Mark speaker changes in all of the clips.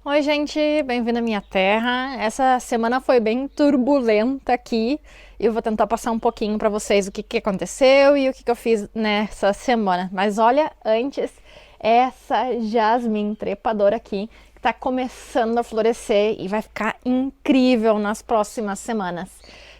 Speaker 1: Oi, gente, bem-vindo à minha terra. Essa semana foi bem turbulenta aqui e eu vou tentar passar um pouquinho para vocês o que aconteceu e o que eu fiz nessa semana. Mas olha, antes, essa jasmim trepadora aqui que tá começando a florescer e vai ficar incrível nas próximas semanas.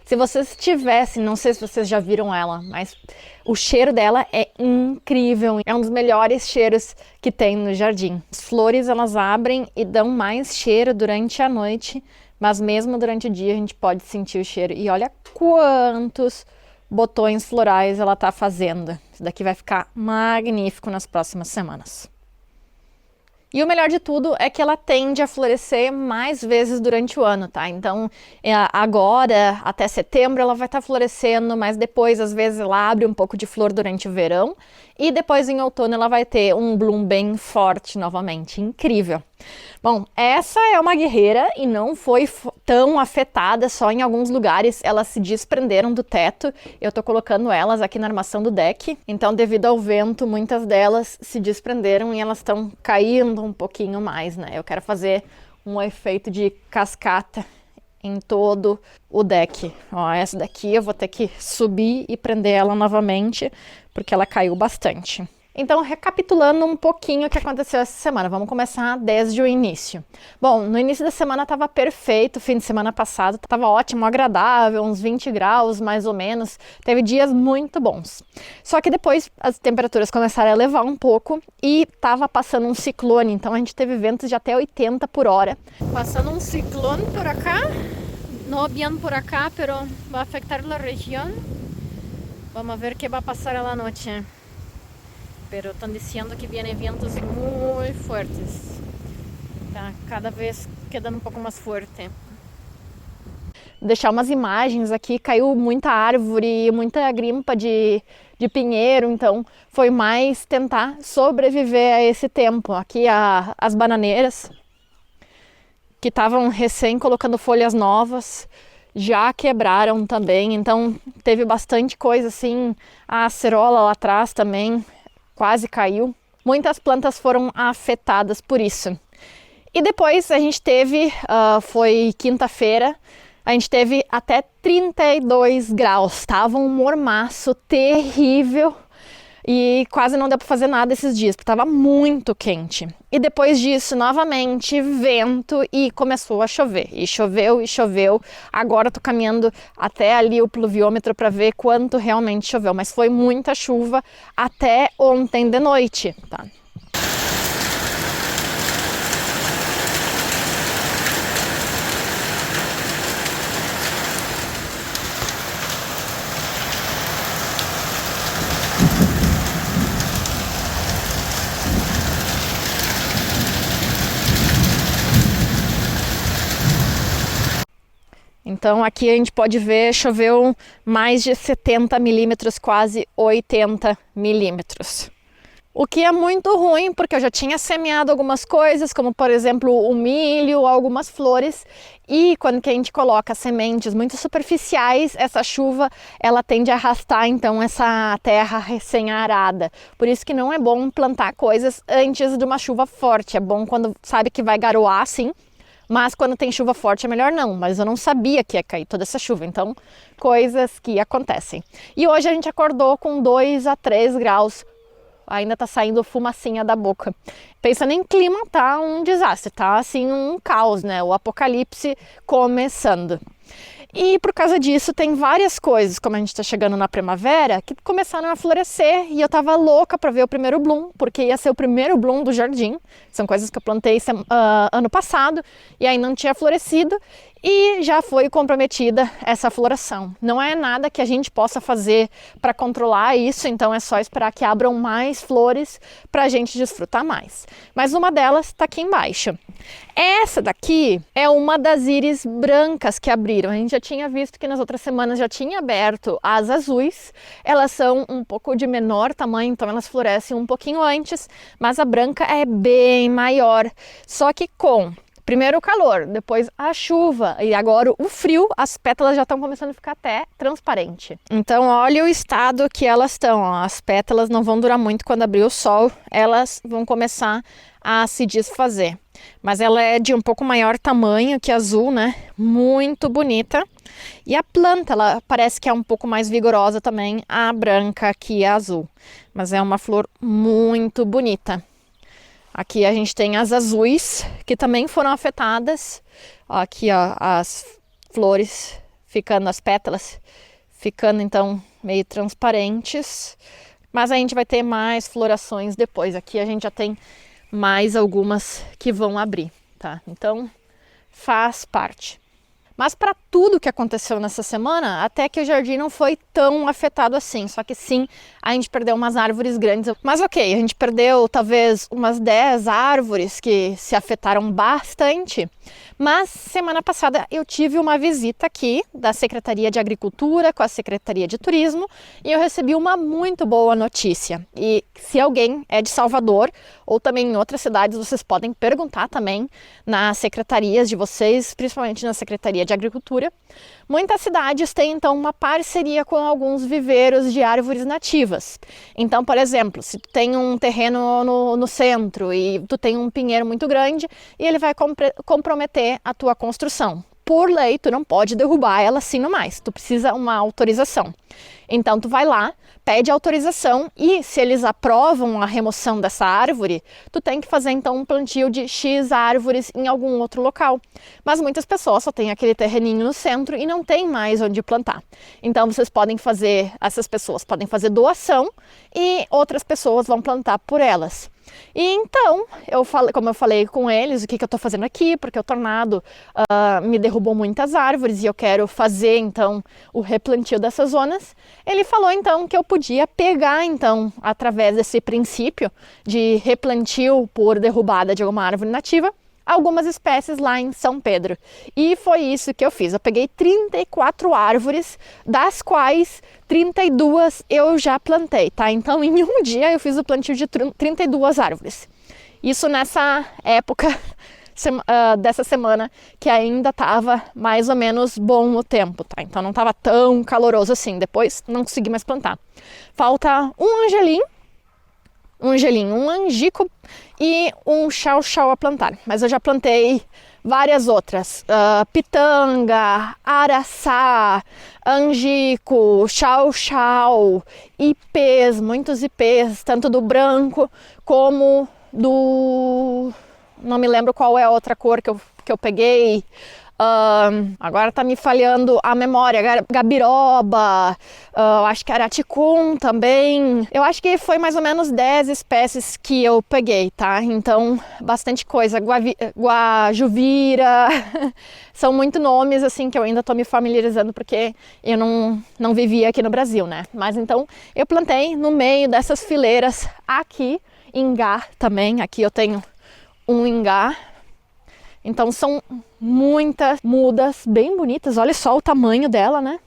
Speaker 1: Se vocês tivessem, não sei se vocês já viram ela, mas o cheiro dela é incrível. É um dos melhores cheiros que tem no jardim. As flores, elas abrem e dão mais cheiro durante a noite, mas mesmo durante o dia a gente pode sentir o cheiro. E olha quantos botões florais ela tá fazendo. Isso daqui vai ficar magnífico nas próximas semanas. E o melhor de tudo é que ela tende a florescer mais vezes durante o ano, tá? Então, agora, até setembro, ela vai estar florescendo, mas depois, às vezes, ela abre um pouco de flor durante o verão. E depois, em outono, ela vai ter um bloom bem forte novamente. Incrível! Bom, essa é uma guerreira e não foi tão afetada, só em alguns lugares elas se desprenderam do teto. Eu tô colocando elas aqui na armação do deck, então devido ao vento, muitas delas se desprenderam e elas estão caindo um pouquinho mais, né? Eu quero fazer um efeito de cascata em todo o deck. Ó, essa daqui eu vou ter que subir e prender ela novamente, porque ela caiu bastante. Então, recapitulando um pouquinho o que aconteceu essa semana, vamos começar desde o início. Bom, no início da semana estava perfeito, fim de semana passado estava ótimo, agradável, uns 20 graus mais ou menos, teve dias muito bons. Só que depois as temperaturas começaram a elevar um pouco e estava passando um ciclone, então a gente teve ventos de até 80 por hora. Passando um ciclone por acá, não bem por acá, pero vai afetar a região. Vamos ver o que vai passar a noite. Pero estão dizendo que vienen ventos muito fortes. Tá cada vez quedando um pouco mais forte. Deixar umas imagens aqui, caiu muita árvore, muita grimpa de pinheiro, então foi mais tentar sobreviver a esse tempo. Aqui as bananeiras, que estavam recém colocando folhas novas, já quebraram também, então teve bastante coisa assim. A acerola lá atrás também quase caiu. Muitas plantas foram afetadas por isso. E depois a gente teve, foi quinta-feira, a gente teve até 32 graus. Tava um mormaço terrível e quase não deu para fazer nada esses dias, porque estava muito quente. E depois disso, novamente, vento e começou a chover. E choveu e choveu. Agora eu tô caminhando até ali o pluviômetro para ver quanto realmente choveu. Mas foi muita chuva até ontem de noite, tá? Então aqui a gente pode ver, choveu mais de 70 milímetros, quase 80 milímetros. O que é muito ruim, porque eu já tinha semeado algumas coisas, como por exemplo o milho, algumas flores, e quando que a gente coloca sementes muito superficiais, essa chuva ela tende a arrastar então essa terra recém-arada. Por isso que não é bom plantar coisas antes de uma chuva forte, é bom quando sabe que vai garoar assim. Mas quando tem chuva forte é melhor não, mas eu não sabia que ia cair toda essa chuva, então coisas que acontecem. E hoje a gente acordou com 2 a 3 graus, ainda tá saindo fumacinha da boca. Pensando em clima, tá um desastre, tá assim um caos, né? O apocalipse começando. E por causa disso tem várias coisas, como a gente está chegando na primavera, que começaram a florescer e eu tava louca para ver o primeiro bloom, porque ia ser o primeiro bloom do jardim. São coisas que eu plantei ano passado e aí não tinha florescido e já foi comprometida essa floração. Não é nada que a gente possa fazer para controlar isso, então é só esperar que abram mais flores para a gente desfrutar mais. Mas uma delas está aqui embaixo. Essa daqui é uma das íris brancas que abriram. A gente já tinha visto que nas outras semanas já tinha aberto as azuis. Elas são um pouco de menor tamanho, então elas florescem um pouquinho antes, mas a branca é bem maior. Só que com primeiro o calor, depois a chuva e agora o frio, as pétalas já estão começando a ficar até transparente. Então olha o estado que elas estão, ó. As pétalas não vão durar muito quando abrir o sol, elas vão começar a se desfazer. mas ela é de um pouco maior tamanho que a azul, né? Muito bonita. E a planta, ela parece que é um pouco mais vigorosa também, a branca que a azul. Mas é uma flor muito bonita. Aqui a gente tem as azuis, que também foram afetadas. Aqui, ó, as flores ficando, as pétalas ficando então meio transparentes. Mas a gente vai ter mais florações depois. Aqui a gente já tem mais algumas que vão abrir, tá? Então faz parte. Mas para tudo que aconteceu nessa semana, até que o jardim não foi tão afetado assim. Só que sim, a gente perdeu umas árvores grandes. Mas ok, a gente perdeu talvez umas 10 árvores que se afetaram bastante. Mas semana passada eu tive uma visita aqui da Secretaria de Agricultura com a Secretaria de Turismo e eu recebi uma muito boa notícia. E se alguém é de Salvador ou também em outras cidades, vocês podem perguntar também nas secretarias de vocês, principalmente na Secretaria de Agricultura. Muitas cidades têm então uma parceria com alguns viveiros de árvores nativas. Então, por exemplo, se tu tem um terreno no centro e tu tem um pinheiro muito grande e ele vai comprometer a tua construção. Por lei, tu não pode derrubar ela assim no mais, tu precisa uma autorização. Então tu vai lá, pede autorização e se eles aprovam a remoção dessa árvore, tu tem que fazer então um plantio de X árvores em algum outro local. Mas muitas pessoas só têm aquele terreninho no centro e não tem mais onde plantar. Então essas pessoas podem fazer doação e outras pessoas vão plantar por elas. E então, como eu falei com eles, o que eu estou fazendo aqui, porque o tornado me derrubou muitas árvores e eu quero fazer então o replantio dessas zonas. Ele falou então que eu podia pegar então, através desse princípio de replantio por derrubada de alguma árvore nativa, algumas espécies lá em São Pedro. E foi isso que eu fiz. Eu peguei 34 árvores, das quais 32 eu já plantei, tá? Então, em um dia eu fiz o plantio de 32 árvores. Isso nessa época dessa semana que ainda estava mais ou menos bom o tempo, tá? Então não estava tão caloroso assim. Depois não consegui mais plantar. Falta um angelim, um angico e um chau-chau a plantar. Mas eu já plantei várias outras. Pitanga, araçá, angico, chau-chau, ipês, muitos ipês, tanto do branco como do... Não me lembro qual é a outra cor que eu peguei. Agora tá me falhando a memória. Gabiroba, acho que araticum também. Eu acho que foi mais ou menos 10 espécies que eu peguei, tá? Então, bastante coisa. Guajuvira. São muitos nomes, assim, que eu ainda tô me familiarizando porque eu não vivia aqui no Brasil, né? Mas então, eu plantei no meio dessas fileiras aqui, ingá também. Aqui eu tenho um ingá. Então são muitas mudas bem bonitas, olha só o tamanho dela, né?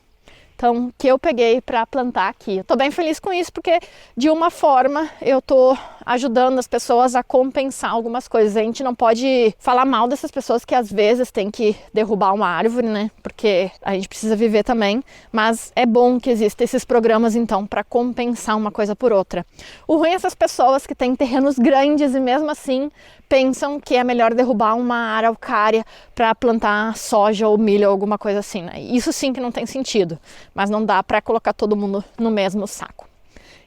Speaker 1: Então, que eu peguei para plantar aqui. Eu tô bem feliz com isso porque de uma forma eu tô ajudando as pessoas a compensar algumas coisas. A gente não pode falar mal dessas pessoas que às vezes tem que derrubar uma árvore, né? Porque a gente precisa viver também, mas é bom que existam esses programas então para compensar uma coisa por outra. O ruim é essas pessoas que têm terrenos grandes e mesmo assim pensam que é melhor derrubar uma araucária para plantar soja ou milho ou alguma coisa assim, né? Isso sim que não tem sentido, mas não dá para colocar todo mundo no mesmo saco.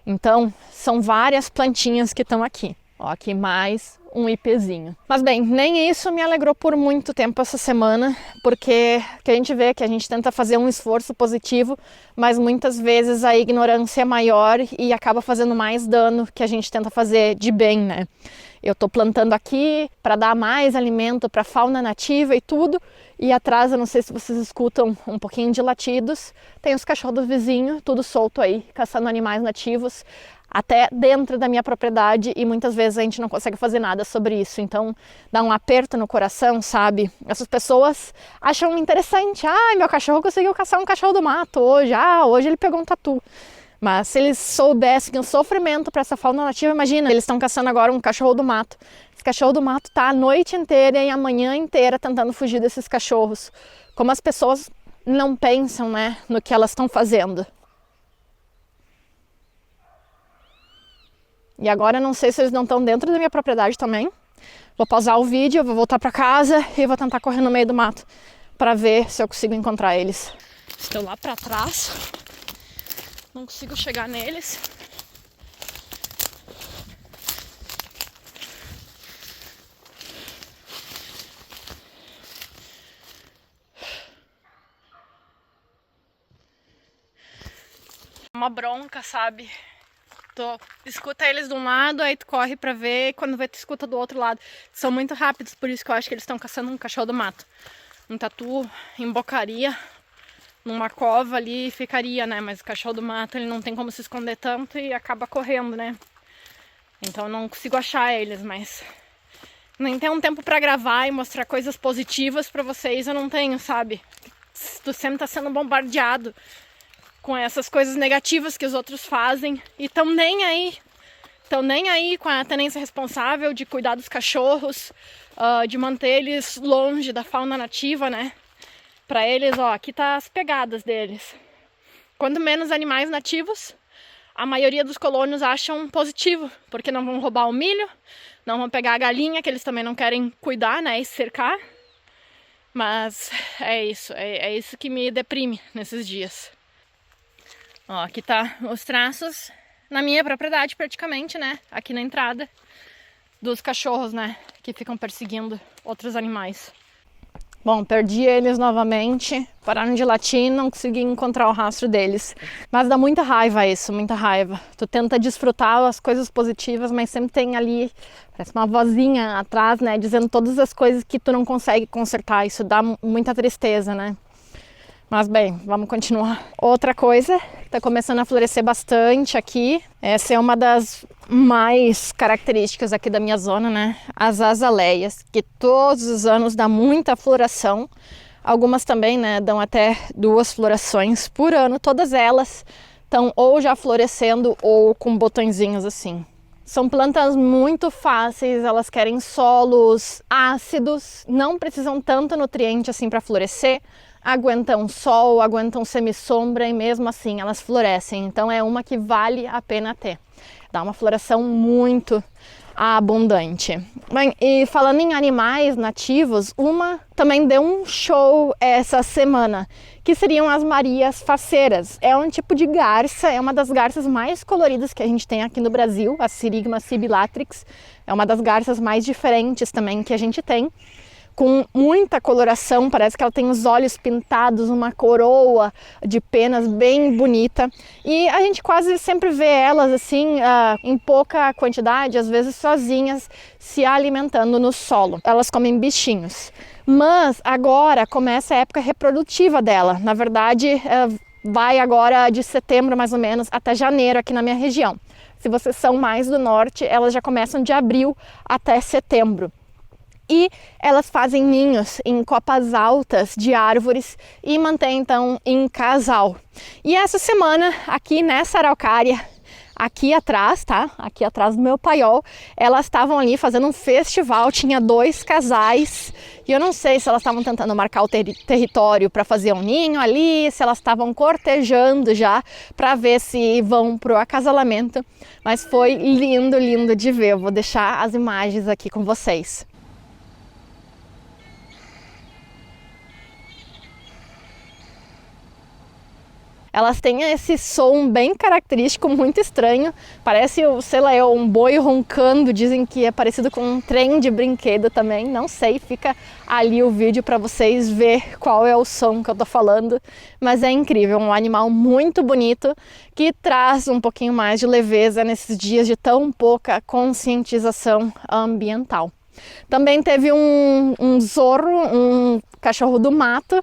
Speaker 1: Então, são várias plantinhas que estão aqui. Ó, aqui mais um ipêzinho. Mas bem, nem isso me alegrou por muito tempo essa semana, porque que a gente vê que a gente tenta fazer um esforço positivo, mas muitas vezes a ignorância é maior e acaba fazendo mais dano que a gente tenta fazer de bem, né? Eu tô plantando aqui para dar mais alimento para a fauna nativa e tudo, e atrás, eu não sei se vocês escutam um pouquinho de latidos, tem os cachorros do vizinho, tudo solto aí, caçando animais nativos, até dentro da minha propriedade, e muitas vezes a gente não consegue fazer nada sobre isso, então dá um aperto no coração, sabe? Essas pessoas acham interessante, meu cachorro conseguiu caçar um cachorro do mato hoje, hoje ele pegou um tatu. Mas se eles soubessem o sofrimento para essa fauna nativa, imagina, eles estão caçando agora um cachorro do mato. Esse cachorro do mato tá a noite inteira e a manhã inteira tentando fugir desses cachorros. Como as pessoas não pensam, né, no que elas estão fazendo. E agora eu não sei se eles não estão dentro da minha propriedade também, Vou pausar o vídeo, vou voltar pra casa e vou tentar correr no meio do mato para ver se eu consigo encontrar eles. Estou lá pra trás, não consigo chegar neles. Uma bronca, sabe? Tu escuta eles de um lado, aí tu corre pra ver, e quando vê tu escuta do outro lado. São muito rápidos, por isso que eu acho que eles estão caçando um cachorro do mato. Um tatu embocaria numa cova ali e ficaria, né? Mas o cachorro do mato, ele não tem como se esconder tanto e acaba correndo, né? Então eu não consigo achar eles, mas nem tem um tempo pra gravar e mostrar coisas positivas pra vocês, eu não tenho, sabe? Tu sempre tá sendo bombardeado com essas coisas negativas que os outros fazem e estão nem aí com a tenência responsável de cuidar dos cachorros, de manter eles longe da fauna nativa, né? Pra eles, ó, aqui tá as pegadas deles. Quando menos animais nativos, a maioria dos colonos acham positivo, porque não vão roubar o milho, não vão pegar a galinha, que eles também não querem cuidar, né, e cercar. Mas é isso que me deprime nesses dias. Ó, aqui tá os traços na minha propriedade praticamente, né? Aqui na entrada dos cachorros, né? Que ficam perseguindo outros animais. Bom, perdi eles novamente, pararam de latir, não consegui encontrar o rastro deles. Mas dá muita raiva isso, muita raiva. Tu tenta desfrutar as coisas positivas, mas sempre tem ali, parece uma vozinha atrás, né? Dizendo todas as coisas que tu não consegue consertar. Isso dá muita tristeza, né? Mas bem, vamos continuar. Outra coisa que está começando a florescer bastante aqui, essa é uma das mais características aqui da minha zona, né? As azaleias, que todos os anos dá muita floração. Algumas também, né, dão até 2 florações por ano. Todas elas estão ou já florescendo ou com botõezinhos assim. São plantas muito fáceis, elas querem solos ácidos, não precisam tanto nutriente assim para florescer. Aguentam sol, aguentam semi-sombra e mesmo assim elas florescem. Então é uma que vale a pena ter. Dá uma floração muito abundante. Bem, e falando em animais nativos, uma também deu um show essa semana, que seriam as marias faceiras. É um tipo de garça, é uma das garças mais coloridas que a gente tem aqui no Brasil, a Sirigma sibilatrix. É uma das garças mais diferentes também que a gente tem, com muita coloração, parece que ela tem os olhos pintados, uma coroa de penas bem bonita. E a gente quase sempre vê elas assim, em pouca quantidade, às vezes sozinhas, se alimentando no solo. Elas comem bichinhos. Mas agora começa a época reprodutiva dela. Na verdade, vai agora de setembro mais ou menos até janeiro aqui na minha região. Se vocês são mais do norte, elas já começam de abril até setembro. E elas fazem ninhos em copas altas de árvores e mantêm então em casal. E essa semana aqui nessa araucária, aqui atrás, tá? Aqui atrás do meu paiol, elas estavam ali fazendo um festival, tinha 2 casais. E eu não sei se elas estavam tentando marcar o território para fazer um ninho ali, se elas estavam cortejando já para ver se vão pro acasalamento. Mas foi lindo, lindo de ver. Eu vou deixar as imagens aqui com vocês. Elas têm esse som bem característico, muito estranho. Parece, sei lá, um boi roncando. Dizem que é parecido com um trem de brinquedo também. Não sei, fica ali o vídeo para vocês ver qual é o som que eu tô falando. Mas é incrível, um animal muito bonito que traz um pouquinho mais de leveza nesses dias de tão pouca conscientização ambiental. Também teve um zorro, um cachorro do mato,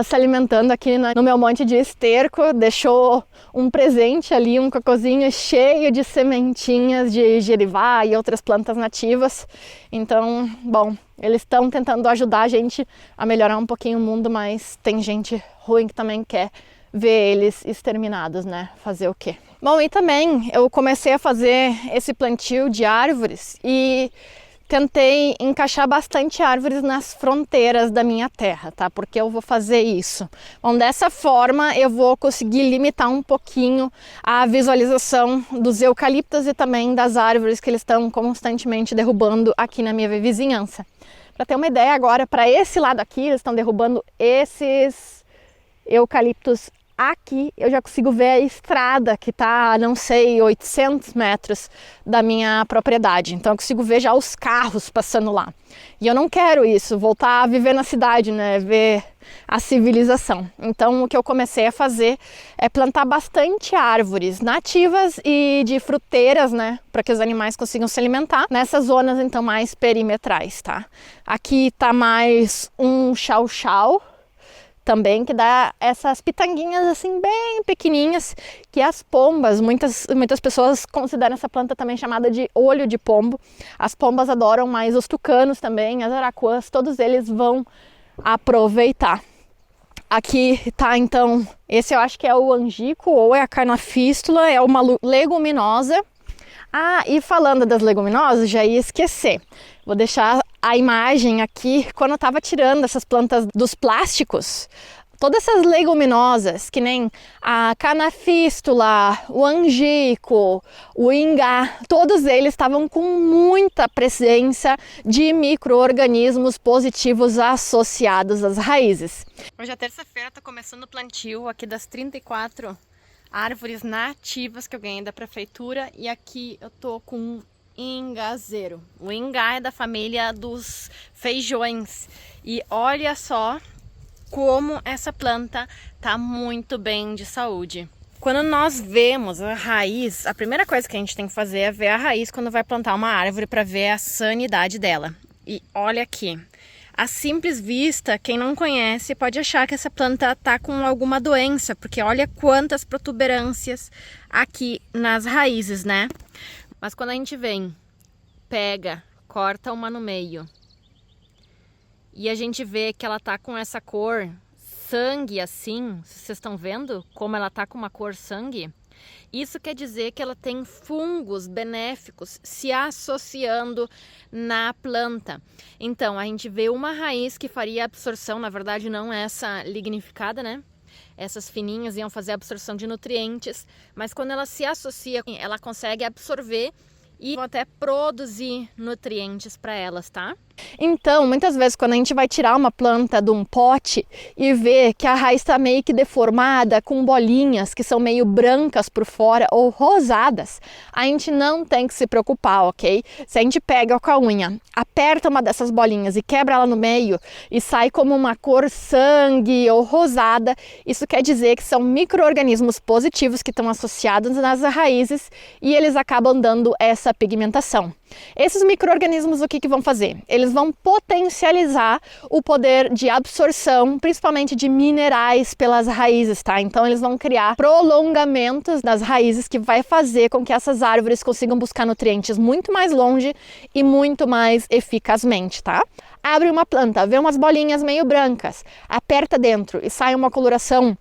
Speaker 1: se alimentando aqui no meu monte de esterco. Deixou um presente ali, um cocôzinho cheio de sementinhas de jerivá e outras plantas nativas. Então, bom, eles estão tentando ajudar a gente a melhorar um pouquinho o mundo, mas tem gente ruim que também quer ver eles exterminados, né? Fazer o quê? Bom, e também eu comecei a fazer esse plantio de árvores e tentei encaixar bastante árvores nas fronteiras da minha terra, tá? Porque eu vou fazer isso. Bom, dessa forma eu vou conseguir limitar um pouquinho a visualização dos eucaliptos e também das árvores que eles estão constantemente derrubando aqui na minha vizinhança. Para ter uma ideia agora, para esse lado aqui, eles estão derrubando esses eucaliptos aqui, eu já consigo ver a estrada que está, não sei, 800 metros da minha propriedade. Então eu consigo ver já os carros passando lá. E eu não quero isso, voltar a viver na cidade, né? Ver a civilização. Então o que eu comecei a fazer é plantar bastante árvores nativas e de fruteiras, né? Para que os animais consigam se alimentar nessas zonas então mais perimetrais, tá? Aqui tá mais um chau-chau também, que dá essas pitanguinhas assim bem pequenininhas, que as pombas, muitas pessoas consideram essa planta também chamada de olho de pombo. As pombas adoram, mas os tucanos também, as araquãs, todos eles vão aproveitar. Aqui tá então, esse eu acho que é o angico ou é a carnafístula, é uma leguminosa. Ah, e falando das leguminosas, já ia esquecer. Vou deixar a imagem aqui quando eu estava tirando essas plantas dos plásticos. Todas essas leguminosas, que nem a canafístula, o angico, o ingá, todos eles estavam com muita presença de micro-organismos positivos associados às raízes. Hoje é terça-feira, está começando o plantio aqui das 34 árvores nativas que eu ganhei da prefeitura, e aqui eu tô com um ingazeiro. O ingá é da família dos feijões e olha só como essa planta tá muito bem de saúde. Quando nós vemos a raiz, a primeira coisa que a gente tem que fazer é ver a raiz quando vai plantar uma árvore para ver a sanidade dela. E olha aqui. À simples vista, quem não conhece pode achar que essa planta está com alguma doença, porque olha quantas protuberâncias aqui nas raízes, né? Mas quando a gente vem, pega, corta uma no meio e a gente vê que ela tá com essa cor sangue assim, vocês estão vendo como ela tá com uma cor sangue? Isso quer dizer que ela tem fungos benéficos se associando na planta. Então, a gente vê uma raiz que faria absorção, na verdade não essa lignificada, né? Essas fininhas iam fazer absorção de nutrientes, mas quando ela se associa, ela consegue absorver e até produzir nutrientes para elas, tá? Então, muitas vezes quando a gente vai tirar uma planta de um pote e vê que a raiz está meio que deformada, com bolinhas que são meio brancas por fora ou rosadas, a gente não tem que se preocupar, ok? Se a gente pega com a unha, aperta uma dessas bolinhas e quebra ela no meio e sai como uma cor sangue ou rosada, isso quer dizer que são micro-organismos positivos que estão associados nas raízes e eles acabam dando essa pigmentação. Esses micro-organismos o que vão fazer? Eles vão potencializar o poder de absorção, principalmente de minerais pelas raízes, tá? Então eles vão criar prolongamentos das raízes que vai fazer com que essas árvores consigam buscar nutrientes muito mais longe e muito mais eficazmente, tá? Abre uma planta, vê umas bolinhas meio brancas, aperta dentro e sai uma coloração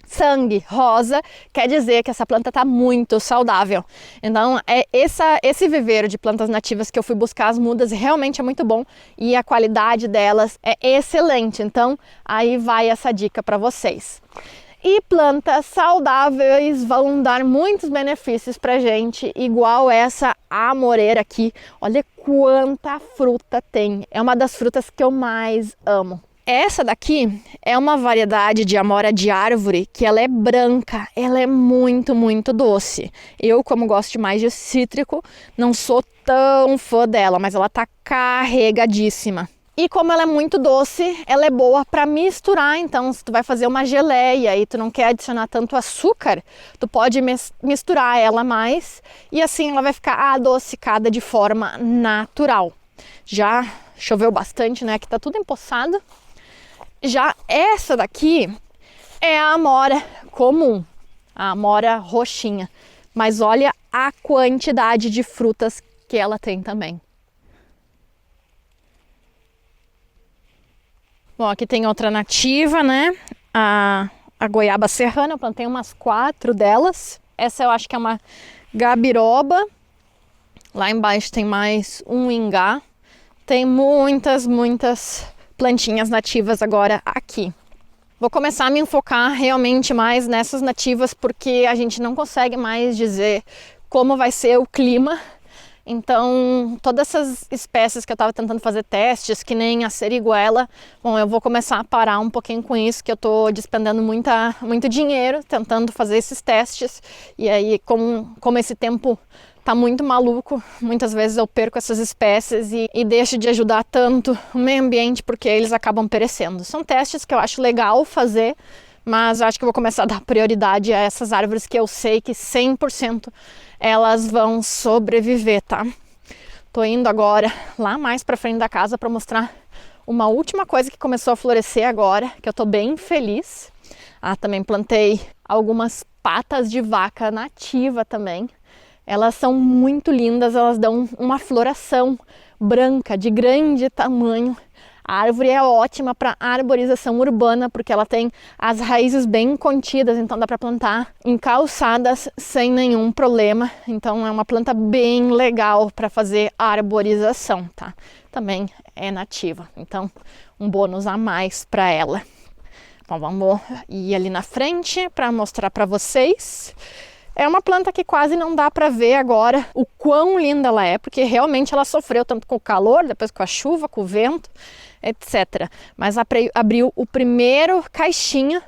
Speaker 1: sangue, rosa, quer dizer que essa planta está muito saudável. Então, esse viveiro de plantas nativas que eu fui buscar as mudas realmente é muito bom e a qualidade delas é excelente. Então, aí vai essa dica para vocês. E plantas saudáveis vão dar muitos benefícios pra gente, igual essa amoreira aqui. Olha quanta fruta tem. É uma das frutas que eu mais amo. Essa daqui é uma variedade de amora de árvore que ela é branca, ela é muito, muito doce. Eu, como gosto mais de cítrico, não sou tão fã dela, mas ela tá carregadíssima. E como ela é muito doce, ela é boa para misturar, então se tu vai fazer uma geleia e tu não quer adicionar tanto açúcar, tu pode misturar ela mais e assim ela vai ficar adocicada de forma natural. Já choveu bastante, né? Aqui tá tudo empoçado. Já essa daqui é a amora comum, a amora roxinha, mas olha a quantidade de frutas que ela tem também. Bom, aqui tem outra nativa, né? A goiaba serrana, eu plantei umas 4 delas. Essa eu acho que é uma gabiroba. Lá embaixo tem mais um ingá. tem muitas plantinhas nativas agora aqui. Vou começar a me enfocar realmente mais nessas nativas, porque a gente não consegue mais dizer como vai ser o clima. Então, todas essas espécies que eu estava tentando fazer testes, que nem a seriguela, bom, eu vou começar a parar um pouquinho com isso, que eu estou despendendo muito dinheiro tentando fazer esses testes. E aí, como esse tempo tá muito maluco, muitas vezes eu perco essas espécies e deixo de ajudar tanto o meio ambiente, porque eles acabam perecendo. São testes que eu acho legal fazer, mas acho que eu vou começar a dar prioridade a essas árvores que eu sei que 100% elas vão sobreviver, tá? Tô indo agora lá mais pra frente da casa para mostrar uma última coisa que começou a florescer agora, que eu tô bem feliz. Também plantei algumas patas de vaca nativa também. Elas são muito lindas, elas dão uma floração branca de grande tamanho. A árvore é ótima para arborização urbana, porque ela tem as raízes bem contidas, então dá para plantar em calçadas sem nenhum problema. Então é uma planta bem legal para fazer arborização, tá? Também é nativa, então um bônus a mais para ela. Bom, vamos ir ali na frente para mostrar para vocês. É uma planta que quase não dá para ver agora o quão linda ela é, porque realmente ela sofreu tanto com o calor, depois com a chuva, com o vento, etc. Mas abriu o primeiro caixinho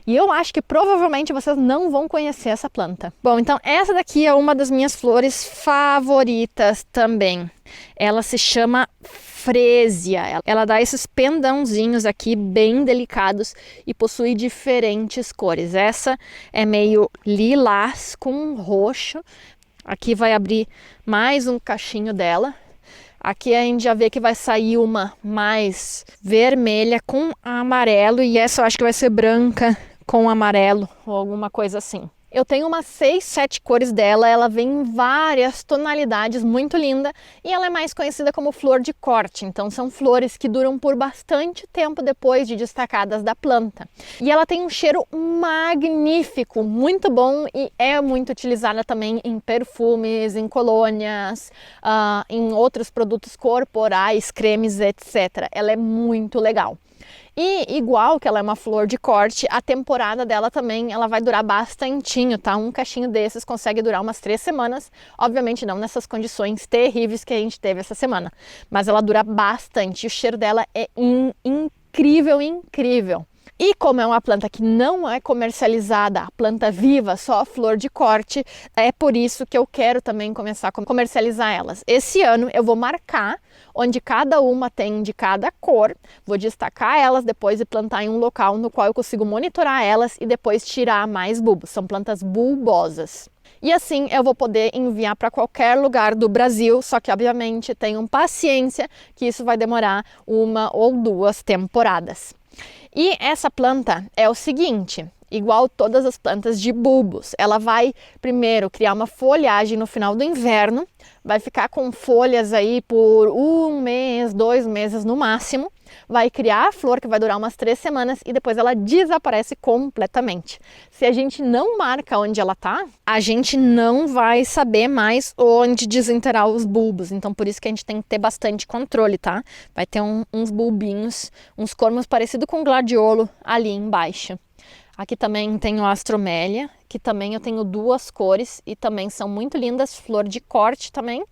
Speaker 1: e eu acho que provavelmente vocês não vão conhecer essa planta. Bom, então essa daqui é uma das minhas flores favoritas também. Ela se chama Frésia. Ela dá esses pendãozinhos aqui bem delicados e possui diferentes cores. Essa é meio lilás com roxo. Aqui vai abrir mais um cachinho dela. Aqui a gente já vê que vai sair uma mais vermelha com amarelo e essa eu acho que vai ser branca com amarelo ou alguma coisa assim. Eu tenho umas 6, 7 cores dela, ela vem em várias tonalidades, muito linda, e ela é mais conhecida como flor de corte, então são flores que duram por bastante tempo depois de destacadas da planta. E ela tem um cheiro magnífico, muito bom e é muito utilizada também em perfumes, em colônias, em outros produtos corporais, cremes, etc. Ela é muito legal. E igual que ela é uma flor de corte, a temporada dela também ela vai durar bastantinho, tá? Um cachinho desses consegue durar umas 3 semanas, obviamente não nessas condições terríveis que a gente teve essa semana, mas ela dura bastante, o cheiro dela é incrível, incrível. E como é uma planta que não é comercializada, planta viva, só flor de corte, é por isso que eu quero também começar a comercializar elas. Esse ano eu vou marcar onde cada uma tem de cada cor, vou destacar elas depois e plantar em um local no qual eu consigo monitorar elas e depois tirar mais bulbos. São plantas bulbosas. E assim eu vou poder enviar para qualquer lugar do Brasil, só que obviamente tenham paciência que isso vai demorar 1 ou 2 temporadas. E essa planta é o seguinte, igual todas as plantas de bulbos, ela vai primeiro criar uma folhagem no final do inverno, vai ficar com folhas aí por 1 mês, 2 meses no máximo, vai criar a flor que vai durar umas 3 semanas e depois ela desaparece completamente. Se a gente não marca onde ela tá, a gente não vai saber mais onde desenterrar os bulbos, então por isso que a gente tem que ter bastante controle, tá? Vai ter uns bulbinhos, uns cormos parecido com gladiolo ali embaixo. Aqui também tenho a Astromélia, que também eu tenho 2 cores e também são muito lindas, flor de corte também.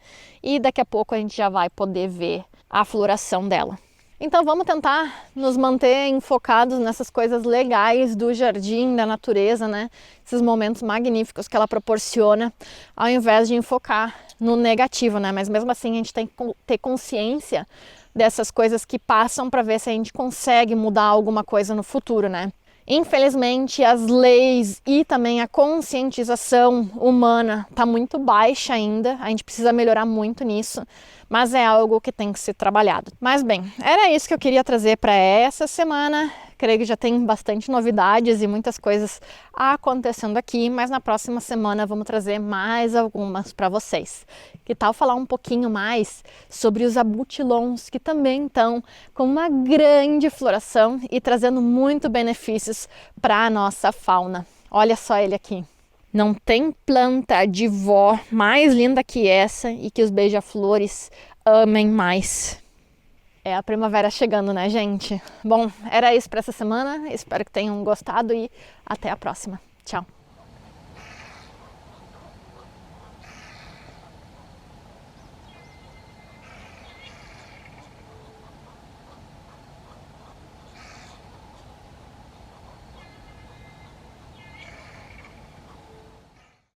Speaker 1: E daqui a pouco a gente já vai poder ver a floração dela. Então vamos tentar nos manter enfocados nessas coisas legais do jardim, da natureza, né? Esses momentos magníficos que ela proporciona, ao invés de enfocar no negativo, né? Mas mesmo assim a gente tem que ter consciência dessas coisas que passam para ver se a gente consegue mudar alguma coisa no futuro, né? Infelizmente, as leis e também a conscientização humana está muito baixa ainda, a gente precisa melhorar muito nisso, mas é algo que tem que ser trabalhado. Mas bem, era isso que eu queria trazer para essa semana. Creio que já tem bastante novidades e muitas coisas acontecendo aqui, mas na próxima semana vamos trazer mais algumas para vocês. Que tal falar um pouquinho mais sobre os abutilons, que também estão com uma grande floração e trazendo muito benefícios para a nossa fauna. Olha só ele aqui. Não tem planta de vó mais linda que essa e que os beija-flores amem mais. É a primavera chegando, né, gente? Bom, era isso para essa semana. Espero que tenham gostado e até a próxima. Tchau!